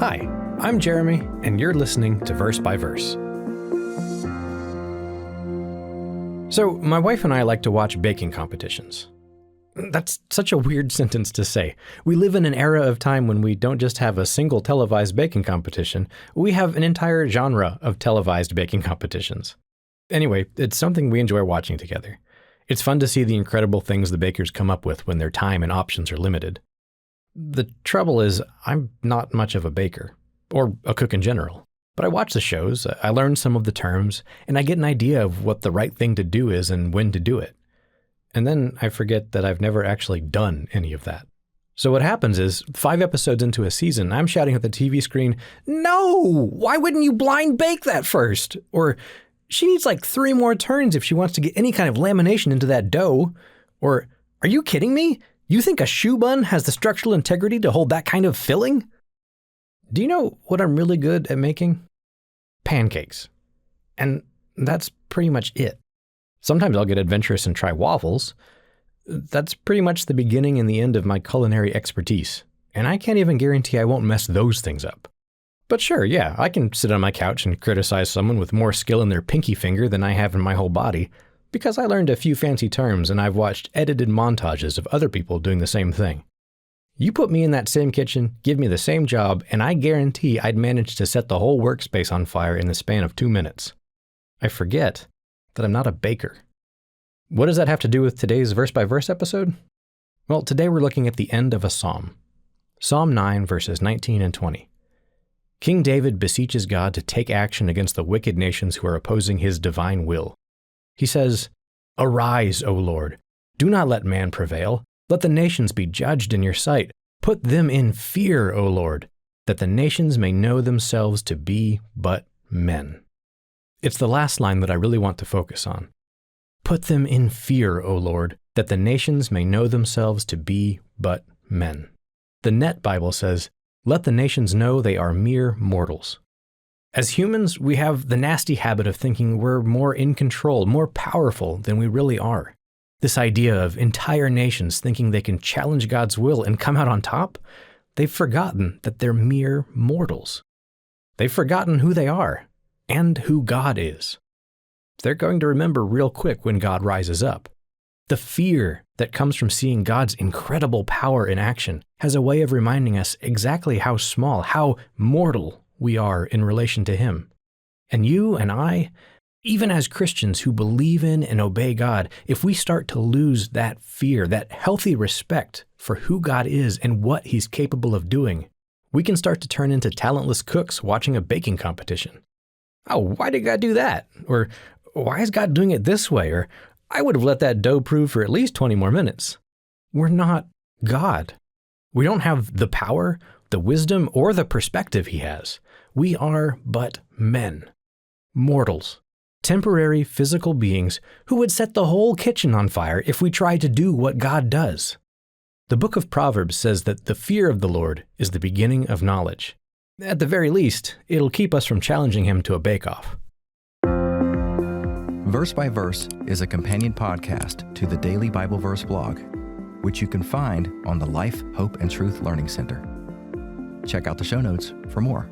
Hi, I'm Jeremy, and you're listening to Verse by Verse. So, my wife and I like to watch baking competitions. That's such a weird sentence to say. We live in an era of time when we don't just have a single televised baking competition, we have an entire genre of televised baking competitions. Anyway, it's something we enjoy watching together. It's fun to see the incredible things the bakers come up with when their time and options are limited. The trouble is, I'm not much of a baker, or a cook in general. But I watch the shows, I learn some of the terms, and I get an idea of what the right thing to do is and when to do it. And then I forget that I've never actually done any of that. So what happens is, 5 episodes into a season, I'm shouting at the TV screen, "No! Why wouldn't you blind bake that first?" Or, "She needs like 3 more turns if she wants to get any kind of lamination into that dough." Or, "Are you kidding me? You think a shoe bun has the structural integrity to hold that kind of filling?" Do you know what I'm really good at making? Pancakes. And that's pretty much it. Sometimes I'll get adventurous and try waffles. That's pretty much the beginning and the end of my culinary expertise. And I can't even guarantee I won't mess those things up. But sure, yeah, I can sit on my couch and criticize someone with more skill in their pinky finger than I have in my whole body, because I learned a few fancy terms and I've watched edited montages of other people doing the same thing. You put me in that same kitchen, give me the same job, and I guarantee I'd manage to set the whole workspace on fire in the span of 2 minutes. I forget that I'm not a baker. What does that have to do with today's Verse by Verse episode? Well, today we're looking at the end of a psalm. Psalm 9, verses 19 and 20. King David beseeches God to take action against the wicked nations who are opposing his divine will. He says, "Arise, O Lord. Do not let man prevail. Let the nations be judged in your sight. Put them in fear, O Lord, that the nations may know themselves to be but men." It's the last line that I really want to focus on. Put them in fear, O Lord, that the nations may know themselves to be but men. The Net Bible says, "Let the nations know they are mere mortals." As humans, we have the nasty habit of thinking we're more in control, more powerful than we really are. This idea of entire nations thinking they can challenge God's will and come out on top, they've forgotten that they're mere mortals. They've forgotten who they are and who God is. They're going to remember real quick when God rises up. The fear that comes from seeing God's incredible power in action has a way of reminding us exactly how small, how mortal we are in relation to Him. And you and I, even as Christians who believe in and obey God, if we start to lose that fear, that healthy respect for who God is and what He's capable of doing, we can start to turn into talentless cooks watching a baking competition. "Oh, why did God do that?" Or, "Why is God doing it this way?" Or, "I would have let that dough prove for at least 20 more minutes." We're not God. We don't have the power, the wisdom, or the perspective He has. We are but men, mortals. Temporary physical beings who would set the whole kitchen on fire if we tried to do what God does. The book of Proverbs says that the fear of the Lord is the beginning of knowledge. At the very least, it'll keep us from challenging Him to a bake-off. Verse by Verse is a companion podcast to the Daily Bible Verse blog, which you can find on the Life, Hope, and Truth Learning Center. Check out the show notes for more.